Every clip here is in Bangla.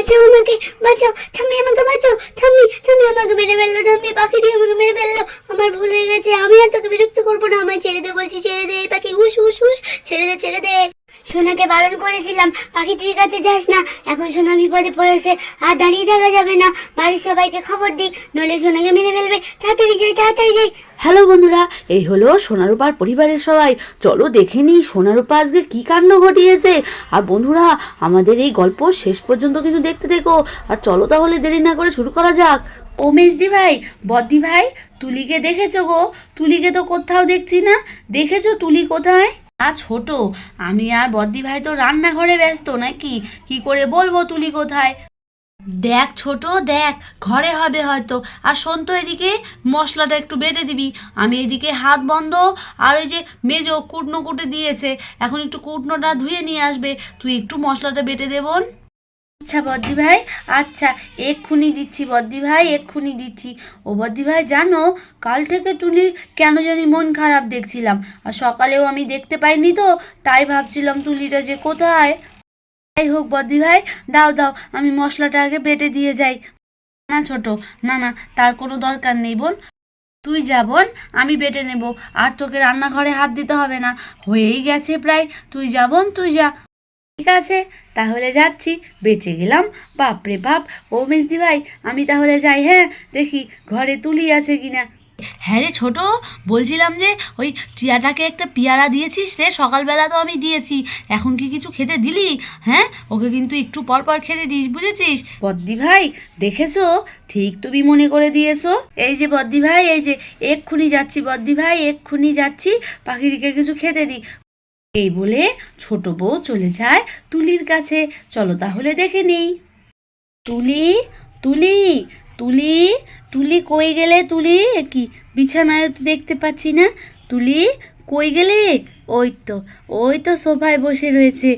বাঁচাও আমাকে, বাঁচাও ঠাম্মি, আমাকে বাঁচাও ঠাম্মি, ঠাম্মি আমাকে মেরে ফেললো, ঠাম্মি পাখিটি আমাকে মেরে ফেললো, আমার ভুল হয়ে গেছে, আমি আর তোকে বিরক্ত করবো না, আমায় ছেড়ে দে বলছি, ছেড়ে দে এই পাখি, হুশ হুশ হুশ, ছেড়ে দে ছেড়ে দে। সোনাকে বারণ করেছিলাম পাখিটির কাছে যাস না, এখন সোনা বিপদে পড়েছে, আর দাঁড়িয়ে থাকা যাবে না, বাড়ির সবাইকে খবর দিই, নইলে সোনাকে মেরে ফেলবে, তাড়াতাড়ি যাই তাড়াতাড়ি যাই। হ্যালো বন্ধুরা, এই হলো সোনারূপার পরিবারের সবাই। চলো দেখে নিই সোনারূপা আজকে কি কাণ্ড ঘটিয়েছে। আর বন্ধুরা, আমাদের এই গল্প শেষ পর্যন্ত কিন্তু দেখতে দেখো। আর চলো তাহলে দেরি না করে শুরু করা যাক। ও মেজদি ভাই, বদ্দি ভাই, তুলিকে দেখেছো গো? তুলিকে তো কোথাও দেখছি না, দেখেছো তুলি কোথায়? ছোট, আমি আর বদ্দি ভাই তো রান্নাঘরে ব্যস্ত, নাকি কি করে বলবো তুলি কোথায়? দেখ ছোট, দেখ ঘরে হবে হয়তো। আর শোন তো, এদিকে মশলাটা একটু বেটে দিবি, আমি এদিকে হাত বন্ধ। আর ওই যে মেজো কুটনো কুটে দিয়েছে, এখন একটু কুটনোটা ধুয়ে নিয়ে আসবে, তুই একটু মশলাটা বেটে দেবন। আচ্ছা বদ্দি ভাই, আচ্ছা এক্ষুনি দিচ্ছি বদ্দি ভাই, এক্ষুনি দিচ্ছি। ও বদ্দি ভাই, জানো কাল থেকে তুলির কেন জানি মন খারাপ দেখছিলাম, আর সকালেও আমি দেখতে পাইনি তো, তাই ভাবছিলাম তুলিটা যে কোথায়। যাই হোক বদ্দি ভাই, দাও দাও, আমি মশলাটা আগে বেটে দিয়ে যাই। না ছোট, না না, তার কোনো দরকার নেই বোন, তুই যা বোন, আমি বেটে নেব, আর তোকে রান্নাঘরে হাত দিতে হবে না, হয়েই গেছে প্রায়, তুই যা বোন তুই যা। ঠিক আছে, তাহলে যাচ্ছি, বেঁচে গেলাম, বাপরে বাপ। ও মেজদি ভাই, আমি তাহলে যাই, হ্যাঁ দেখি ঘরে তুলি আছে কিনা। হ্যাঁ রে ছোট, বলছিলাম যে ওই টিয়াটাকে একটা পেয়ারা দিয়েছিস রে? সকালবেলা তো আমি দিয়েছি, এখন কি কিছু খেতে দিলি? হ্যাঁ, ওকে কিন্তু একটু পর পর খেতে দিস, বুঝেছিস? বদ্দি ভাই দেখেছো, ঠিক তুমি মনে করে দিয়েছো। এই যে বদ্দি ভাই, এই যে এক্ষুনি যাচ্ছি বদ্দি ভাই, এক্ষুনি যাচ্ছি, পাখিটিকে কিছু খেতে দিই। এই বলে ছোট বউ চলে যায় তুলির কাছে। চলো তাহলে দেখে নেই। তুলি, তুলি, তুলি, তুলি কই গেলে? তুলি, কি বিছানায় তো দেখতে পাচ্ছি না, তুলি কই গেলে? ওই তো, ওই তো সোফায় বসে রয়েছে।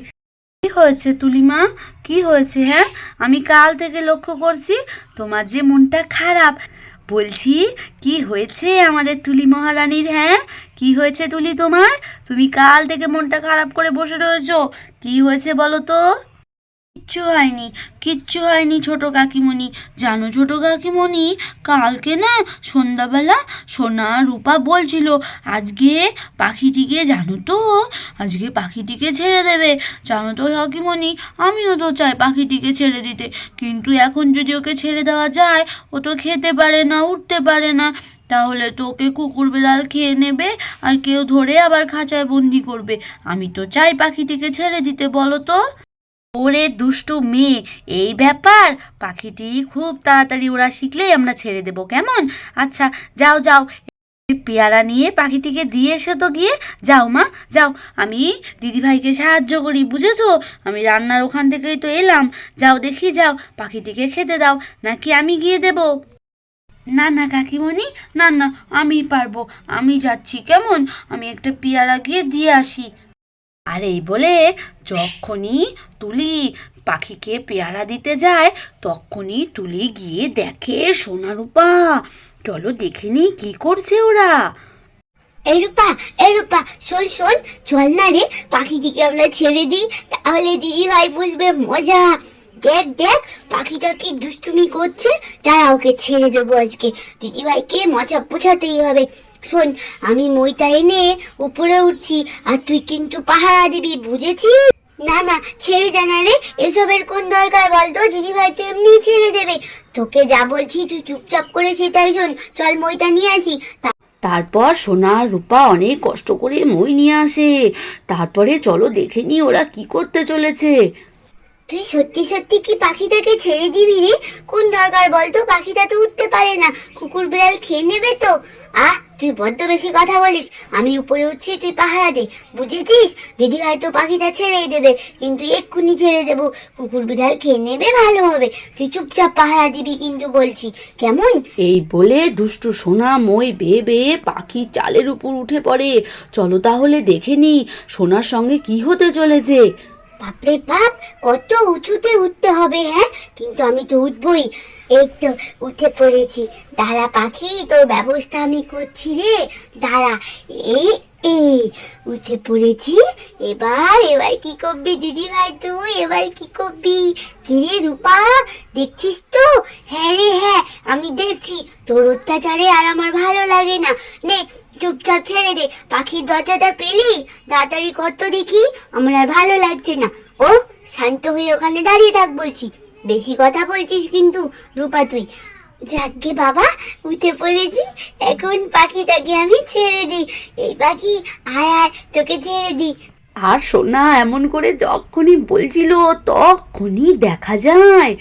কি হয়েছে তুলিমা, কি হয়েছে? হ্যাঁ, আমি কাল থেকে লক্ষ্য করছি তোমার যে মনটা খারাপ। বলছি কি হয়েছে আমাদের তুলি মহারানীর? হ্যাঁ, কি হয়েছে তুলি তোমার? তুমি কাল থেকে মনটা খারাপ করে বসে রয়েছো, কি হয়েছে বলো তো? কিচ্ছু হয়নি, কিচ্ছু হয়নি ছোট কাকিমণি। জানো ছোট কাকিমণি, কালকে না সন্ধ্যাবেলা সোনা রূপা বলছিল আজকে পাখিটিকে, জানো তো আজকে পাখিটিকে ছেড়ে দেবে। জানো তো কাকিমণি, আমিও তো চাই পাখিটিকে ছেড়ে দিতে, কিন্তু এখন যদি ওকে ছেড়ে দেওয়া যায়, ও তো খেতে পারে না, উঠতে পারে না, তাহলে তো ওকে কুকুর বিড়াল খেয়ে নেবে, আর কেউ ধরে আবার খাঁচায় বন্দি করবে। আমি তো চাই পাখিটিকে ছেড়ে দিতে, বলো তো। ওরে দুষ্টু মেয়ে, এই ব্যাপার, পাখিটি খুব তাড়াতাড়ি ওরা শিখলেই আমরা ছেড়ে দেব, কেমন? আচ্ছা যাও যাও, পেয়ারা নিয়ে পাখিটিকে দিয়ে এসে তো গিয়ে, যাও মা যাও, আমি দিদিভাইকে সাহায্য করি, বুঝেছো? আমি রান্নার ওখান থেকেই তো এলাম, যাও দেখি, যাও পাখিটিকে খেতে দাও, নাকি আমি গিয়ে দেব? না না কাকিমণি, না না, আমি পারবো, আমি যাচ্ছি, কেমন? আমি একটা পেয়ারা গিয়ে দিয়ে আসি। আর এই বলে যখনই তুলি পাখিকে পেয়ারা দিতে যায়, তখনই তুলি গিয়ে দেখে সোনারূপা। চলো দেখে নি কি করছে ওরা। এই রূপা, এই রূপা, শোন শোন, চল না রে পাখিটিকে আমরা ছেড়ে দিই, তাহলে দিদি ভাই বুঝবে মজা। দেখ দেখ পাখিটা কি দুষ্টুমি করছে, তারা ওকে ছেড়ে দেবো আজকে, দিদি ভাইকে মজা বোঝাতেই হবে। শোন, আমি মইটা এনে উপরে উঠছি, আর তুই কিন্তু পাহারা দিবি, বুঝেছিস? না না, ছেড়ে দে না রে, এসবের কোন দরকার বলতো, দিদি ভাই তো এমনি ছেড়ে দেবে। তোকে যা বলছি তুই চুপচাপ করে সেটাই শোন, চল মইটা নিয়ে আসি। তারপর সোনা রূপা অনেক কষ্ট করে মই নিয়ে আসে। তারপরে চলো দেখে নি ওরা কি করতে চলেছে। তুই সত্যি সত্যি কি পাখিটাকে ছেড়ে দিবি রে? কোন দরকার বলতো, পাখিটা তো উঠতে পারে না, কুকুর বিড়াল খেয়ে নেবে তো। তুই বড্ড বেশি কথা বলিস, আমি উপরে উঠছি, তুই পাহারা দে, বুঝেছিস? দিদি হয়তো পাখিটা ছেড়েই দেবে, কিন্তু এক্ষুনি ছেড়ে দেবো, কুকুর বিড়াল খেয়ে নেবে, ভালো হবে। তুই চুপচাপ পাহারা দিবি কিন্তু, বলছি, কেমন? এই বলে দুষ্টু সোনা মই বেয়ে বেয়ে পাখি চালের উপর উঠে পড়ে। চলো তাহলে দেখে নি সোনার সঙ্গে কি হতে চলেছে। বাপরে বাপ, কত উঁচুতে উঠতে হবে। হ্যাঁ, কিন্তু আমি তো উঠবই। এই তো উঠে পড়েছি। দাঁড়া পাখি, তোর ব্যবস্থা আমি করছি রে, দাঁড়া। এই এই উঠে পড়েছি। এবার এবার কি করবি দিদি ভাই তুই? এবার কি করবি? কিরে রূপা, দেখছিস তো? হ্যাঁ রে হ্যাঁ, আমি দেখছি। তোর অত্যাচারে আর আমার ভালো লাগে না। নে, চুপচাপ ছেড়ে দে। পাখির দরজাটা পেলি? তাড়াতাড়ি কত দেখি, আমার আর ভালো লাগছে না। ও, শান্ত হয়ে ওখানে দাঁড়িয়ে থাক বলছি। বেশি কথা বলছিস কিন্তু রূপা তুই। যাকগে বাবা, উঠে পড়েছি। এখন পাখিটাকে আমি ছেড়ে দিই। এই পাখি, আয় আয়, তোকে ছেড়ে দিই। আর সোনা এমন করে যখনই বলছিল তখনই দেখা যায়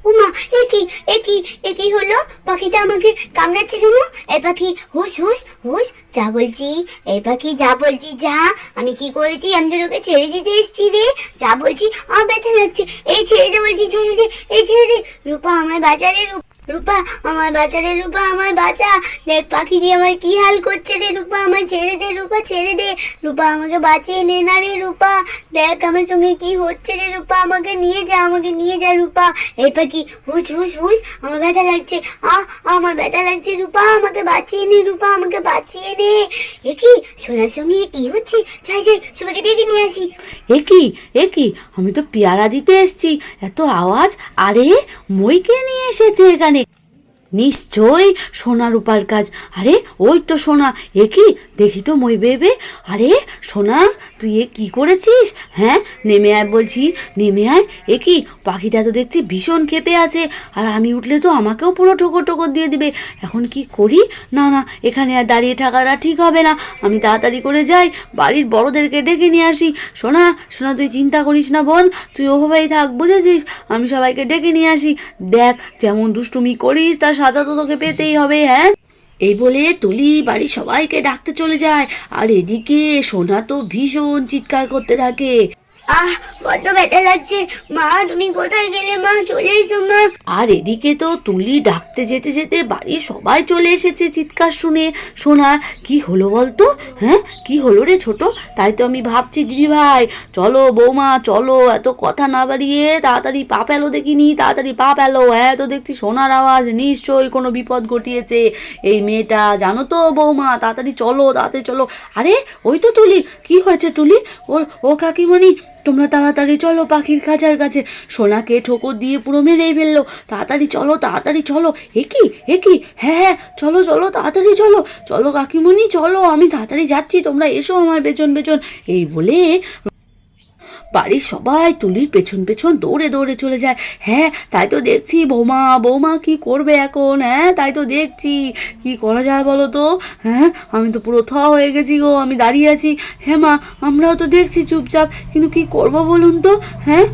উমা, একই একই একই হলো। পাখিটা আমাকে কামড়াচ্ছে কেন? এই পাখি, হুশ হুশ হুশ, যা বলছি। এই পাখি, যা বলছি যা। আমি কি করেছি? আমি তো তোকে ছেড়ে দিতে এসেছি রে। যা বলছি, আমার ব্যথা লাগছে। এই ছেড়ে দে বলছি, ছেড়ে দে, এই ছেড়ে দে। রূপা আমায় বাঁচা রে, রূপা আমায় বাঁচা রে, রূপা আমায় বাঁচা। দেখ পাখি দিয়ে আমার কি হাল করছে রে। রূপা আমায় ছেড়ে দে, রূপা ছেড়ে দে। রূপা আমাকে বাঁচিয়ে নে না রে রূপা। দেখ আমার সঙ্গে কি হচ্ছে রে রূপা, আমাকে নিয়ে যা, আমাকে নিয়ে যা রূপা। এই পাখি, হুশ হুশ হুশ, আমার ব্যথা লাগছে। আমার ব্যথা লাগছে। রূপা আমাকে বাঁচিয়ে নে, রূপা আমাকে বাঁচিয়ে নে। এ কি, সোনার সঙ্গে কি হচ্ছে? যাই যাই, সবাইকে ডেকে নিয়ে আসি। এ কি আমি তো পেয়ারা দিতে এসেছি, এত আওয়াজ! আরে মইকে নিয়ে এসেছে এখানে, নিশ্চয়ই সোনা রূপার কাজ। আরে ওই তো সোনা। এ কি, দেখি তো মই বেবে। আরে সোনা, তুই এ কি করেছিস? হ্যাঁ, নেমে আয় বলছি, নেমে আয়। এ কি, পাখিটা তো দেখছি ভীষণ ক্ষেপে আছে, আর আমি উঠলে তো আমাকেও পুরো ঠোকর ঠোকর দিয়ে দিবে। এখন কি করি? না না, এখানে আর দাঁড়িয়ে থাকাটা ঠিক হবে না। আমি তাড়াতাড়ি করে যাই, বাড়ির বড়দেরকে ডেকে নিয়ে আসি। সোনা সোনা, তুই চিন্তা করিস না বোন, তুই ওভাবেই থাক, বুঝেছিস? আমি সবাইকে ডেকে নিয়ে আসি। দেখ, যেমন দুষ্টুমি করিস তার সাজা তো তোকে পেতেই হবে। হ্যাঁ, এই বলে তুলি বাড়ির সবাইকে ডাকতে চলে যায়, আর এদিকে সোনা তো ভীষণ চিৎকার করতে থাকে। বড্ড ব্যথা লাগছে। মা, তুমি কোথায় গেলে? মা, চলে এসো মা। আর এদিকে তো তুলি ডাকতে যেতে যেতে বাড়ির সবাই চলে এসেছে চিৎকার শুনে। সোনার কি হলো বলতো? হ্যাঁ, কি হলো রে ছোট? তাই তো আমি ভাবছি দিদি ভাই, চলো বৌমা চলো, এত কথা না বাড়িয়ে তাড়াতাড়ি পা পেলো দেখিনি, তাড়াতাড়ি পা পেলো। হ্যাঁ, তো দেখছি সোনার আওয়াজ, নিশ্চয়ই কোনো বিপদ ঘটিয়েছে এই মেয়েটা, জানো তো বৌমা, তাড়াতাড়ি চলো, তাড়াতাড়ি চলো। আরে ওই তো তুলি, কি হয়েছে তুলি? ও কাকিমণি, তোমরা তাড়াতাড়ি চলো পাখির খাঁচার কাছে, সোনাকে ঠোকর দিয়ে পুরো মেরেই ফেললো। তাড়াতাড়ি চলো, তাড়াতাড়ি চলো। এ কি, হ্যাঁ হ্যাঁ, চলো চলো, তাড়াতাড়ি চলো, চলো কাকিমণি চলো, আমি তাড়াতাড়ি যাচ্ছি, তোমরা এসো আমার পেছন পেছন। এই বলে বাড়ির সবাই তুলির পেছন পেছন দৌড়ে দৌড়ে চলে যায়। হ্যাঁ, তাই তো দেখছি বৌমা, বৌমা কি করবে এখন? হ্যাঁ, তাই তো দেখছি, কি করা যায় বলো তো? হ্যাঁ, আমি তো পুরো থ হয়ে গেছি গো, আমি দাঁড়িয়ে আছি। হ্যাঁ মা, আমরাও তো দেখছি চুপচাপ, কিন্তু কি করব বলুন তো? হ্যাঁ,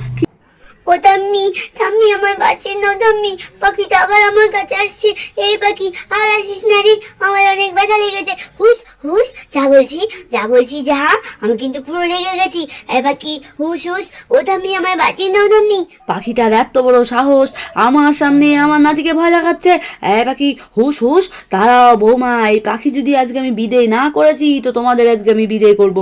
ও ঠাম্মি, ঠাম্মি আমায় বাঁচিয়ে নাও ঠাম্মি। পাখিটা আবার আমার কাছে আসছে। এই পাখি, আর আসিস না রে, আমার অনেক ব্যথা লেগেছে। হুশ হুশ, যা বলছি যা বলছি যা। আমি কিন্তু পুরো লেগে গেছি। এই পাখি, হুশ হুশ। ও ঠাম্মি, আমায় বাঁচিয়ে নাও ঠাম্মি। পাখিটার এত বড় সাহস, আমার সামনে আমার নাতিকে ভয় দেখাচ্ছে। এ পাখি, হুশ হুশ, দাঁড়াও বৌমা, এই পাখি যদি আজকে আমি বিদেয় না করেছি তো তোমাদের আজকে আমি বিদেয় করবো।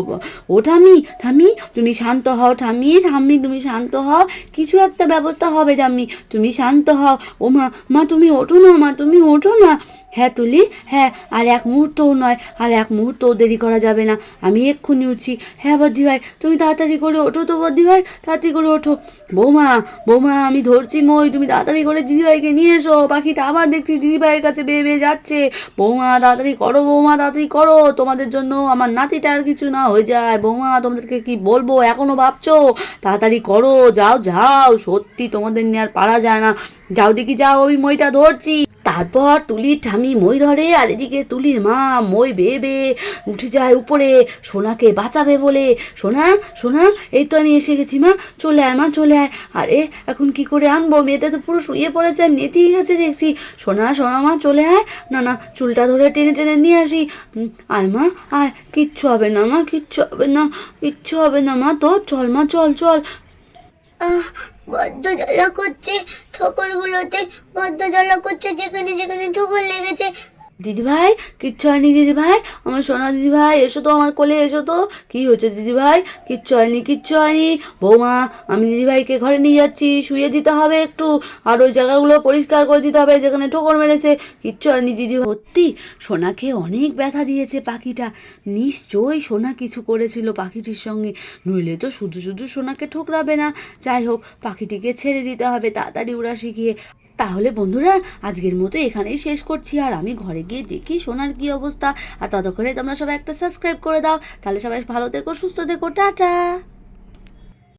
ও ঠাম্মি, ঠাম্মি তুমি শান্ত হও, ঠাম্মি ঠাম্মি তুমি শান্ত হও, কিছু একটা ব্যবস্থা হবে ঠাম্মি, তুমি শান্ত হও। ও মা, মা তুমি ওঠো না, মা তুমি ওঠো না। হ্যাঁ তুলি, হ্যাঁ, আর এক মুহূর্তও নয়, আর এক মুহূর্তও দেরি করা যাবে না, আমি এক্ষুনি উঠছি। হ্যাঁ বদ্দি ভাই, তুমি তাড়াতাড়ি করে ওঠো তো বদ্দি ভাই, তাড়াতাড়ি করে ওঠো। বৌমা, বৌমা আমি ধরছি মই, তুমি তাড়াতাড়ি করে দিদিভাইকে নিয়ে এসো। পাখিটা আবার দেখছি দিদিভাইয়ের কাছে বেয়ে বেয়ে যাচ্ছে। বৌমা তাড়াতাড়ি করো, বৌমা তাড়াতাড়ি করো, তোমাদের জন্য আমার নাতিটা আর কিছু না হয়ে যায়। বৌমা তোমাদেরকে কি বলবো, এখনো ভাবছো? তাড়াতাড়ি করো, যাও যাও, সত্যি তোমাদের নিয়ে আর পারা যায় না। যাও দেখি, যাও, ওই মইটা ধরছি। তারপর তুলির ঠামি মই ধরে, আর এদিকে তুলির মা মই বেয়ে বেয়ে উঠে যায় উপরে সোনাকে বাঁচাবে বলে। সোনা সোনা, এই তো আমি এসে গেছি মা, চলে আয় মা, চলে আয়। আরে এখন কি করে আনবো? মেয়েটা তো পুরো শুয়ে পড়েছে, নেতিয়ে গেছে দেখছি। সোনা সোনা মা, চলে আয়। না না, চুলটা ধরে টেনে টেনে নিয়ে আসি। আয় মা আয়, কিচ্ছু হবে না মা, কিচ্ছু হবে না, কিচ্ছু হবে না মা, তো চল মা, চল চল। বড্ড জ্বালা করছে ঠোকর গুলোতে, বড্ড জ্বালা করছে, যেখানে যেখানে ঠোকর লেগেছে। দিদিভাই কিচ্ছু হয়নি দিদিভাই, আমার সোনা দিদিভাই এসো তো আমার কোলে, এসো তো। কি হয়েছে দিদিভাই? কিচ্ছু হয়নি, কিচ্ছু হয়নি। বৌমা, আমি দিদিভাইকে ঘরে নিয়ে যাচ্ছি, শুয়ে দিতে হবে একটু, আর ওই জায়গাগুলো পরিষ্কার করে দিতে হবে যেখানে ঠোকর মেরেছে। কিচ্ছু হয়নি দিদিভাই। সত্যি সোনাকে অনেক ব্যথা দিয়েছে পাখিটা, নিশ্চয়ই সোনা কিছু করেছিল পাখিটির সঙ্গে, নইলে তো শুধু শুধু সোনাকে ঠোকরাবে না। যাই হোক, পাখিটিকে ছেড়ে দিতে হবে তাড়াতাড়ি উড়া শিখিয়ে। তাহলে বন্ধুরা, আজকের মতো এখানেই শেষ করছি, আর আমি ঘরে গিয়ে দেখি সোনার কি অবস্থা। আর ততক্ষণে তোমরা সবাই একটা সাবস্ক্রাইব করে দাও। তাহলে সবাই ভালো থেকো, সুস্থ থেকো, টাটা।